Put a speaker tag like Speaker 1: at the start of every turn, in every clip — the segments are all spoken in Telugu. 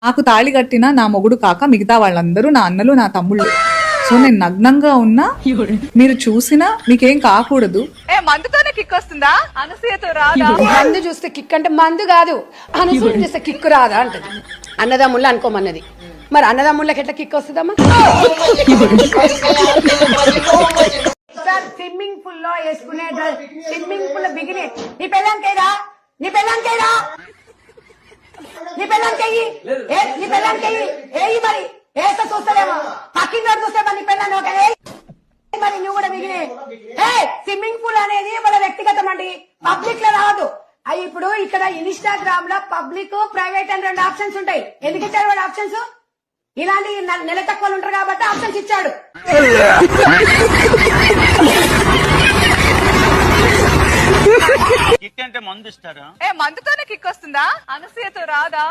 Speaker 1: నాకు తాళి కట్టిన నా మొగుడు కాక మిగతా వాళ్ళందరూ నా అన్నలు నా తమ్ముళ్ళు. సో నేను నగ్నంగా ఉన్నా మీరు చూసినా మీకేం కాకూడదు. మందుతోనే కిక్ వస్తుందా? అనసూయతో రాదా?
Speaker 2: మందు చూస్తే కిక్ అంటే మందు కాదు, అనసూయ చూస్తే కిక్కు రాదా అంటది. అన్నదమ్ముళ్ళు అనుకోమన్నది, మరి అన్నదమ్ముళ్ళకి ఎట్లా కిక్ వస్తుందమ్మా? స్విమ్మింగ్ పూల్ లో వేసుకునే స్విమ్మింగ్ పూల్ బిగినే నీ పెళ్ళానికేరా, నీ పెళ్ళానికేరా, నీ పెళ్ళానికెయ్యి, నీ పెళ్ళానికెయ్యి ఏయి, మరి వేస్తే చూస్తారేమో పక్కింగ్ చూస్తే మరి నీ పెళ్ళాన్ని ఒక మరి నువ్వు కూడా బిగినే. స్విమ్మింగ్ పూల్ అనేది మన వ్యక్తిగతం అండి, పబ్లిక్ లో రాదు. ఇప్పుడు ఇక్కడ ఇన్స్టాగ్రామ్ లో పబ్లిక్ ప్రైవేట్ అని 2 ఆప్షన్స్ ఉంటాయి. ఎందుకు ఇచ్చారు వాడు ఆప్షన్స్? ఇలాంటి నెల తక్కువలు ఉంటారు కాబట్టి ఆప్షన్స్ ఇచ్చాడు.
Speaker 3: కిక్ అంటే మందు ఇస్తారా?
Speaker 1: మందుతోనే కిక్ వస్తుందా? అనసూయతో రాదా?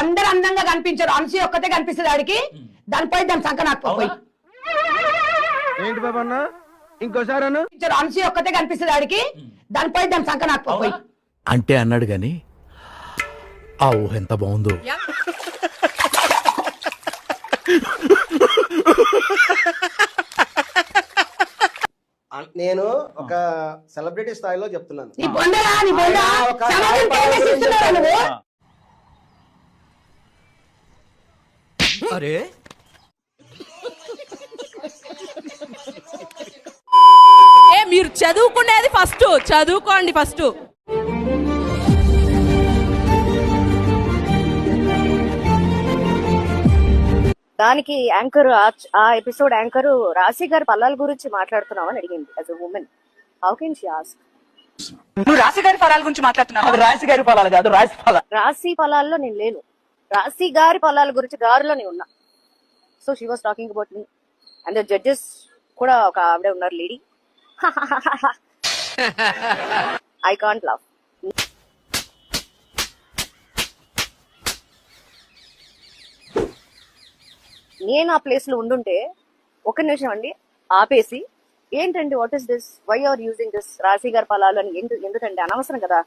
Speaker 2: అందరు అందంగా కనిపించారు, అనసూయ ఒక్కతే కనిపిస్తుంది ఆడికి. దానిపై దాని సంక నాకు పోయి
Speaker 4: ఏంటి బాబా అన్న ఇంకోసారి
Speaker 2: అనసూయ ఒక్కతే కనిపిస్తుంది ఆడికి. దానిపై దాని సంక నాకు పోయి
Speaker 5: అంటే అన్నాడు గాని ఆ ఊహ ఎంత బాగుందో.
Speaker 4: నేను ఒక సెలబ్రిటీ స్థాయిలో చెప్తున్నాను.
Speaker 2: నీ బొందరా, నీ బొంద సమాజం కేవలం ఇస్తున్నావా నువ్వు?
Speaker 5: అరే
Speaker 6: మీరు చదువుకునేది ఫస్ట్ చదువుకోండి ఫస్ట్.
Speaker 7: దానికి యాంకర్ ఆ ఎపిసోడ్ యాంకర్ రాశి గారి పల్లాల గురించి మాట్లాడుతున్నామని అడిగింది. As a women how can she ask?
Speaker 1: నువ్వు రాశి గారి ఫలాల గురించి మాట్లాడుతున్నావు.
Speaker 3: రాశి గారి ఫలాలు కాదు, రాశి ఫలాలు.
Speaker 7: రాశి ఫలాల్లో నేను లేను, రాశి గారి ఫలాల గురించి గారిలో నేను ఉన్నా. So she was talking about me and the judges కూడా ఒక ఆవిడ ఉన్నారు లేడీ. I can't love. నేను ఆ ప్లేస్ లో ఉండుంటే ఒక నిమిషం అండి ఆపేసి ఏంటండి what is this, why are using this రాశి గారి ఫలాలు అని ఎందుకంటే అనవసరం కదా.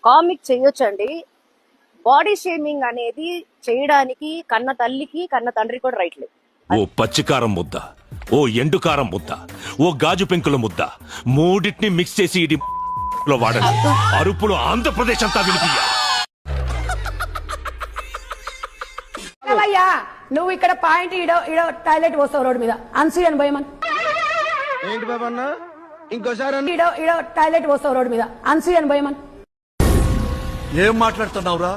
Speaker 7: కామిక్ చేయొచ్చండి, బాడీ షేమింగ్ అనేది చేయడానికి కన్న తల్లికి కన్న తండ్రి కూడా రైట్ లేదు.
Speaker 8: ఓ పచ్చికారం ముద్ద, ఓ ఎండుకారం ముద్ద, ఓ గాజు పెంకుల ముద్ద, మూడింటిని మిక్స్ చేసి ఇది వాడండి. అరుపులు ఆంధ్రప్రదేశ్ అంతా వినిపియ్య.
Speaker 2: నువ్వు ఇక్కడ పాయింట్ ఇడో టాయిలెట్ పోస్తావు రోడ్డు మీద, అనసూయని భయమని.
Speaker 4: ఏంటి బాబా అన్న ఇంకోసారి
Speaker 2: ఇడో టాయిలెట్ పోస్తావు రోడ్డు మీద, అనసూయని భయమని.
Speaker 5: ఏం మాట్లాడుతున్నావురా,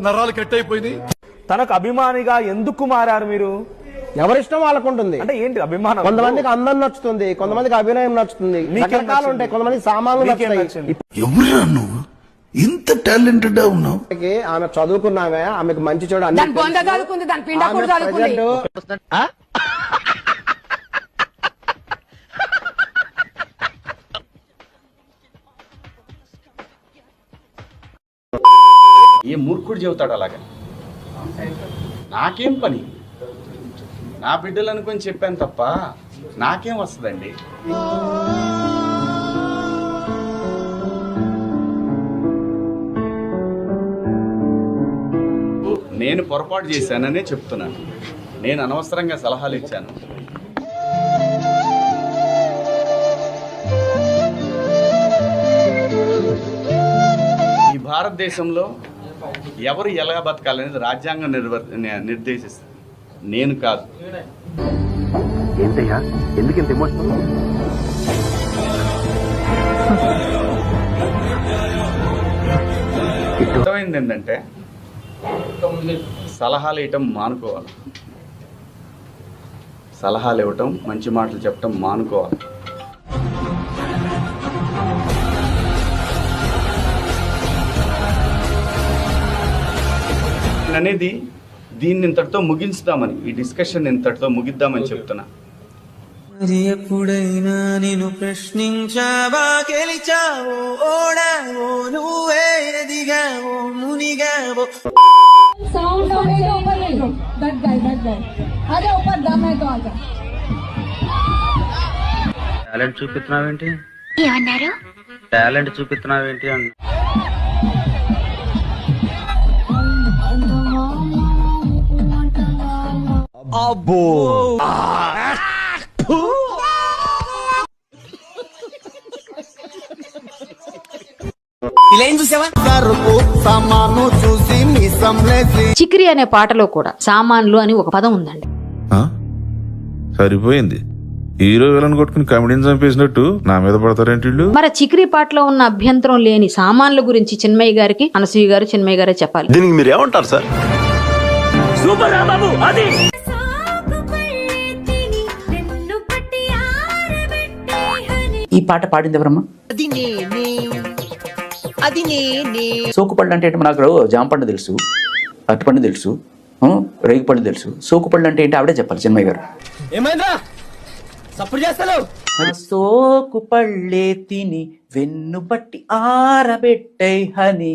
Speaker 5: నరాలు కట్ అయిపోయింది.
Speaker 3: తనకు అభిమానిగా ఎందుకు మారారు మీరు?
Speaker 4: ఎవరిష్టం వాళ్ళకు ఉంటుంది.
Speaker 3: అంటే ఏంటి అభిమానం?
Speaker 4: కొంతమందికి అందం నచ్చుతుంది, కొంతమందికి అభినయం నచ్చుతుంది, రకరకాలు ఉంటాయి. కొంతమంది సామాన్లు నచ్చుతాయి.
Speaker 5: ఎవరురా నువ్వు ఇంత టాలెంటెడ్ ఉన్నావు?
Speaker 4: ఆమె చదువుకున్నామే, ఆమెకు మంచి చూడ
Speaker 2: దాని బొంద చదువుకుంది, దాని పిండ కూడా చదువుకుంది.
Speaker 9: ఏ మూర్ఖుడు చెబుతాడు అలాగా? నాకేం పని, నా బిడ్డలు అనుకొని చెప్పాను తప్ప నాకేం వస్తుందండి? నేను పొరపాటు చేశాననే చెప్తున్నాను. నేను అనవసరంగా సలహాలు ఇచ్చాను. ఈ భారతదేశంలో ఎవరు ఎలా బతకాలనేది రాజ్యాంగం నిర్దేశిస్తుంది, నేను కాదు.
Speaker 4: ఏంటయ్యా ఎందుకు ఇంత ఎమోషనల్?
Speaker 9: అర్థమైంది ఏంటంటే సలహాలు ఇవ్వటం మానుకోవాలి, సలహాలు ఇవ్వటం, మంచి మాటలు చెప్పటం మానుకోవాలి. అనేది దీన్ని ఇంతటితో ముగించుదామని, ఈ డిస్కషన్ ఇంతటితో ముగిద్దామని చెప్తున్నా.
Speaker 10: మరి ఎప్పుడైనా నేను ప్రశ్నించావా, గెలిచావో ఓడావో, నువ్వే ఎదిగావో మునిగావో.
Speaker 2: साउंड ऊपर ले लो दैट गाय आजा ऊपर दम है तो आजा
Speaker 9: టాలెంట్ చూపిస్తున్నావేంటి ఏమన్నారు టాలెంట్ చూపిస్తున్నావేంటి అన్న
Speaker 4: అబ్బో
Speaker 2: చిక్రి అనే పాటలో కూడా సామాన్లు అని ఒక పదం ఉందండి.
Speaker 8: సరిపోయింది. హీరో విలన్ కొట్టుకుని కమెడీని చంపేసినట్టు నా మీద పడతారేంటి వీళ్ళు?
Speaker 2: మరి చిక్రి పాటలో ఉన్న అభ్యంతరం లేని సామాన్ల గురించి చిన్మయ్య గారికి అనసూయ గారు చిన్మయ్య గారే చెప్పాలి.
Speaker 8: దీనికి మీరు ఏమంటారు సార్?
Speaker 3: సూపర్ రా బాబు అది.
Speaker 5: ఈ పాట పాడింది ఎవరమ్మా? సోకుపళ్ళు అంటే ఏంటి? నాకు జాంపండు తెలుసు, అరటిపండు తెలుసు, రేగిపండు తెలుసు. సోకుపళ్ళు అంటే ఏంటి? ఆవిడే చెప్పాలి చిన్మయ్య గారు.
Speaker 4: ఏమైందా సప్పుడు చేస్తాను?
Speaker 5: సోకు పళ్ళే తిని వెన్ను పట్టి ఆరబెట్టై హని.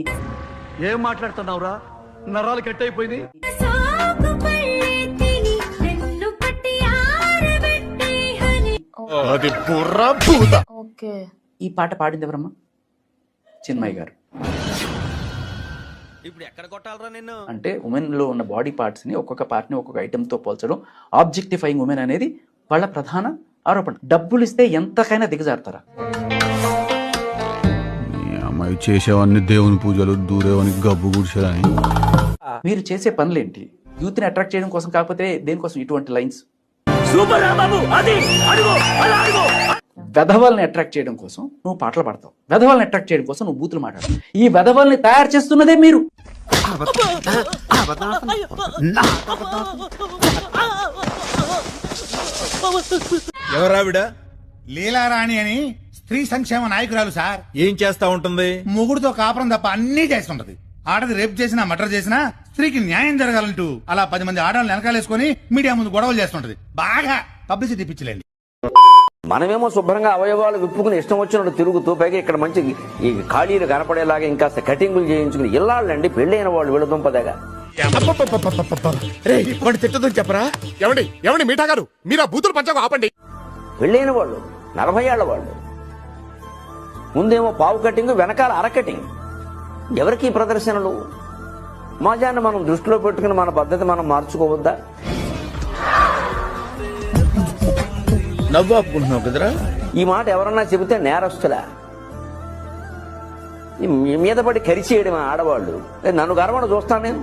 Speaker 4: ఏం మాట్లాడుతున్నావురా? నరాలు కట్ అయిపోయింది.
Speaker 5: ఈ పాట పాడింది ఎవరమ్మా? చిన్మయ్య గారు.
Speaker 4: ఇప్పుడు ఎక్కడ కొట్టాలరా నిన్ను?
Speaker 5: అంటే ఉమెన్ లో ఉన్న బాడీ పార్ట్స్ ని ఒక్కొక్క పార్ట్ ని ఒక్కొక్క ఐటమ్ తో పోల్చడం, ఆబ్జెక్టిఫైయింగ్ ఉమెన్ అనేది వాళ్ళ ప్రధాన ఆరోపణ. డబ్బులు ఇస్తే ఎంతకైనా దిగజారుతారా?
Speaker 9: అమ్మాయి చేసేవన్నీ దేవుని పూజలు, దూరేవని గబ్బు గుడిసేదని.
Speaker 5: మీరు చేసే పనులేంటి? యూత్ ని అట్రాక్ట్ చేయడం కోసం కాకపోతే దేనికోసం ఇటువంటి లైన్స్?
Speaker 3: సూపర్ రా బాబు అది. అడుగు అలా అడుగు.
Speaker 5: వెధవల్ని అట్రాక్ట్ చేయడం కోసం నువ్వు పాటలు పాడతావు, వెధవల్ని అట్రాక్ట్ చేయడం కోసం నువ్వు బూతులు మాట్లాడతావు. ఈ వెధవల్ని తయారు చేస్తున్నదే మీరు.
Speaker 9: ఎవరావిడ?
Speaker 11: లీలారాణి అని స్త్రీ సంక్షేమ నాయకురాలు సార్.
Speaker 9: ఏం చేస్తా ఉంటుంది?
Speaker 11: మొగుడుతో కాపురం తప్ప అన్ని చేస్తుంటది. ఆడది రేప్ చేసినా మర్డర్ చేసినా స్త్రీకి న్యాయం జరగాలంటూ అలా 10 మంది ఆడవాళ్ళని వెనకాలేసుకుని మీడియా ముందు గొడవలు చేస్తుంటది. బాగా పబ్లిసిటీ పిచ్చిలేండి.
Speaker 3: మనమేమో శుభ్రంగా అవయవాలు విప్పుకుని ఇష్టం వచ్చినట్టు తిరుగుతూ, పైగా ఇక్కడ మంచి ఈ ఖాళీలు కనపడేలాగా ఇంకా కటింగులు చేయించుకుని ఇల్లాళ్ళండి పెళ్ళైన వాళ్ళు వీళ్ళ దుంపదగా.
Speaker 9: తిట్టదని చెప్పరా? ఎవండి ఎవండి మీఠా గారు, మీరు ఆ బూతులు పంచకు ఆపండి.
Speaker 3: పెళ్ళైన వాళ్ళు 40 ఏళ్ల వాళ్ళు ముందేమో పావు కటింగ్, వెనకాల అర కటింగ్. ఎవరికి ప్రదర్శనలు? సమాజాన్ని మనం దృష్టిలో పెట్టుకుని మన పద్ధతి మనం మార్చుకోవద్దా?
Speaker 9: నవ్వు ఆపుకుంటున్నావు కదరా?
Speaker 3: ఈ మాట ఎవరన్నా చెబితే నేరస్తులా? మీద పడి కరిచేయడం ఆడవాళ్ళు. నన్ను గర్వణ చూస్తాను నేను.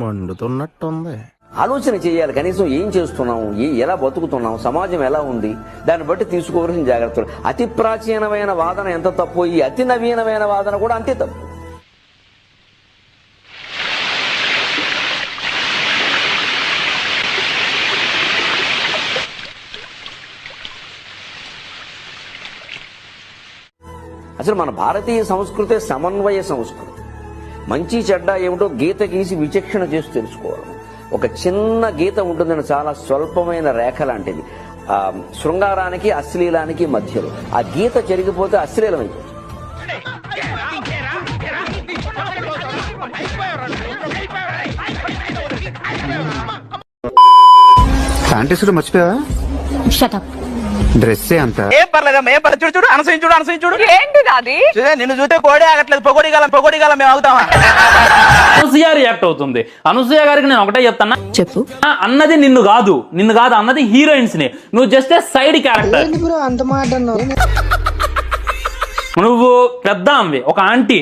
Speaker 4: మండుతున్నట్టుంది.
Speaker 3: ఆలోచన చేయాలి. కనీసం ఏం చేస్తున్నాం, ఎలా బతుకుతున్నాం, సమాజం ఎలా ఉంది, దాన్ని బట్టి తీసుకోవాల్సిన జాగ్రత్తలు. అతి ప్రాచీనమైన వాదన ఎంత తప్పు, ఈ అతి నవీనమైన వాదన కూడా అంతే తప్పు. అసలు మన భారతీయ సంస్కృతి సమన్వయ సంస్కృతి. మంచి చెడ్డ ఏమిటో గీత గీసి విచక్షణ చేసి తెలుసుకోవాలి. ఒక చిన్న గీత ఉంటుందని, చాలా స్వల్పమైన రేఖ లాంటిది, శృంగారానికి అశ్లీలానికి మధ్యలో. ఆ గీత చెరిగిపోతే అశ్లీలం అయిపోతుంది.
Speaker 9: శానిటైజర్ మర్చిపోయావా? డ్రెస్ అంత
Speaker 3: ఏం పర్లేదమ్మా, ఏం పర్లేదు. చూడు చూడు, అనసూయించుడు. ఏంటి అది? నిన్ను చూస్తే కోడి ఆగట్లేదు. పొగడిగాలం మేము ఆగుతామా?
Speaker 10: అనసూయ రియాక్ట్ అవుతుంది. అనసూయ గారికి నేను ఒకటే చెప్తాను, చెప్పు. అన్నది నిన్ను కాదు అన్నది హీరోయిన్స్ ని. నువ్వు జస్ట్ సైడ్ క్యారెక్టర్. నువ్వు పెద్ద అమ్మి, ఒక ఆంటీ.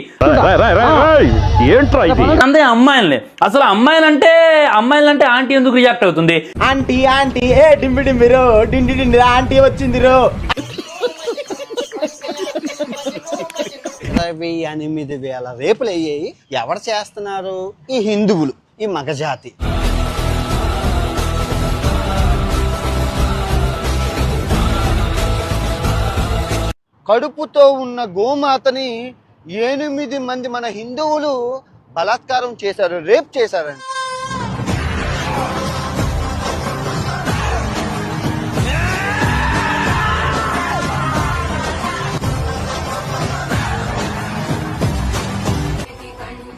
Speaker 10: అంతే అమ్మాయిల్ని. అసలు అమ్మాయిలంటే ఆంటీ ఎందుకు రియాక్ట్ అవుతుంది?
Speaker 4: ఆంటీ ఆంటీ ఏ డింబి డింబిరో డిండి డిండి ఆంటీ వచ్చిందిరో.
Speaker 12: 28,000 రేపులు అయ్యాయి. ఎవరు చేస్తున్నారు? ఈ హిందువులు, ఈ మగజాతి. కడుపుతో ఉన్న గోమాతని 8 మంది మన హిందువులు బలాత్కారం చేశారు, రేప్ చేశారండి.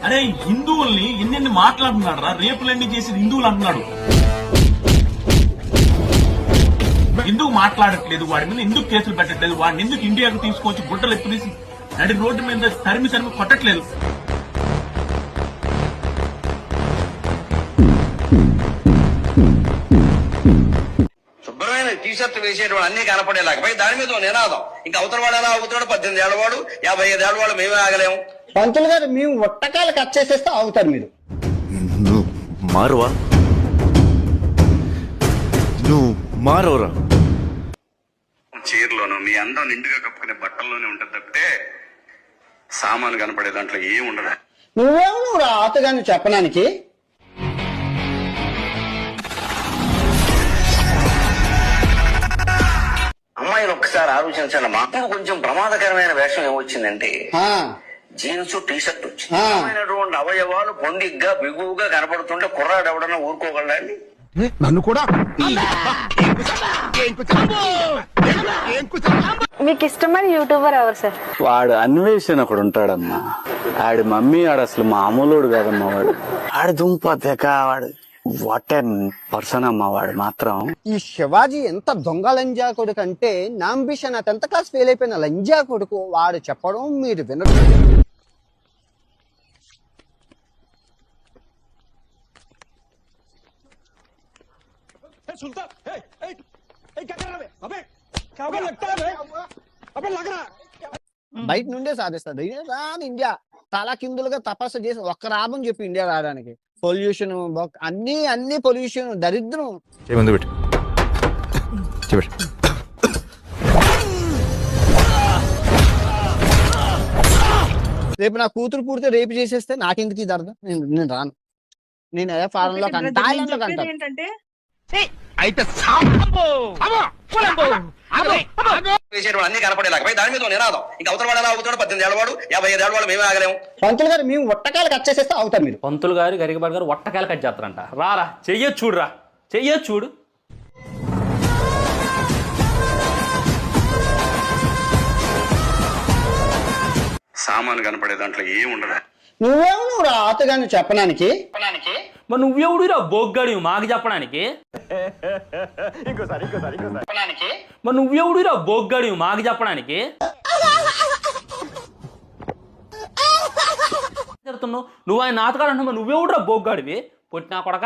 Speaker 10: అరే హిందువుల
Speaker 13: హిందువుల్ని ఎన్ని మాట్లాడుతున్నాడు రా, రేపులన్నీ చేసి హిందువులు అంటున్నాడు. ఎందుకు మాట్లాడట్లేదు, వాడి మీద ఎందుకు కేసులు పెట్టట్లేదు, వాడిని ఎందుకు ఇండియాకు తీసుకొచ్చి గుడ్డలు ఎత్తు తీసి నడి రోడ్డు మీద తరిమి కొట్టట్లేదు.
Speaker 3: శుభ్రమైన టీషర్ట్ వేసేటువంటి అన్ని కనపడేలాగా దాని మీద నినాదం. ఇంకా అవతల వాడు ఎలా అవుతాడు, 18 ఏళ్ల వాడు 55 ఏళ్ల వాడు మేమే ఆగలేము.
Speaker 12: పంతులు గారు మేము ఒట్టకాయలు కట్ చేసేస్తే అవుతారు మీరు.
Speaker 8: నువ్వు మారువా, నువ్వు మారవరా.
Speaker 9: చీరలోను మీ అందం నిండుగా కప్పుకునే బట్టల్లోనే ఉంటుంది తప్పితే సామాను కనపడే దాంట్లో ఏం ఉండదు.
Speaker 12: నువ్వేమో ఆతగాని చెప్పడానికి.
Speaker 3: అమ్మాయిలు ఒక్కసారి ఆలోచించండి. మాకు కొంచెం ప్రమాదకరమైన వేషం ఏమొచ్చిందంటే జీన్స్ టీషర్ట్ వచ్చినటువంటి అవయవాలు పొందిగ్గా బిగువుగా కనపడుతుంటే కుర్రాడు ఎవడన్నా ఊరుకోగలండి.
Speaker 11: నన్ను కూడా
Speaker 7: మీకు ఇష్టమైన యూట్యూబర్ ఎవరు సార్?
Speaker 9: వాడు అన్వేషణ ఒకడు ఉంటాడమ్మా. ఆడి మమ్మీ ఆడు అసలు మామూలుడు కాదమ్మా. వాడు ఆడి దుంప తెక వాడు వాట్ ఎన్ పర్సన్ అమ్మా. వాడు మాత్రం
Speaker 12: ఈ శివాజీ ఎంత దొంగ లంజా కొడుకు అంటే నా అంబిషన్ నా 10th క్లాస్ ఫెయిల్ అయిపోయిన లంజా కొడుకు. వాడు చెప్పడం మీరు వినరు. బయట నుండే సాధిస్తాడు. రాని ఇండియా చాలా కిందులుగా తపస్సు చేసి ఒక్క రాబని చెప్పి ఇండియా రావడానికి. పొల్యూషన్ అన్ని పొల్యూషన్ దరిద్రం. రేపు నా కూతురు పుడితే రేపు చేసేస్తే నాకెందుకు ఇది అర్థం? నేను రాను. నేను ఏ ఫారెన్ లో థాయిలాండ్ లో కంటాను.
Speaker 3: అన్ని కనపడేలాగా దాని మీద నినాదం. ఇంకా అవతల వాడు ఎలా అవుతాడు, 18 ఏళ్ల వాడు 55 ఏళ్ల వాడు మేమే ఆగలేము.
Speaker 12: పంతులు గారు మేము ఒట్టకాయలు కట్ చేసేస్తే అవుతారు మీరు.
Speaker 10: పంతులు గారు గరికబాబు గారు ఒట్టకాయలు కట్ చేస్తారంట. రారా చెయ్యొచ్చు చూడురా, చెయ్యొచ్చు చూడు.
Speaker 9: సామాను కనపడే దాంట్లో ఏం ఉండదు.
Speaker 12: నువ్వేమో ఆతగాని చెప్పడానికి.
Speaker 10: మరి నువ్వెవడురా బొగ్గాడి మాకు చెప్పడానికి? మరి నువ్వెవడురా బొగ్గాడి మాకు చెప్పడానికి? నువ్వు ఆయన నాతగాడు అంటున్నావు, నువ్వెవడురా బొగ్గాడివి? పుట్టినా కొడక.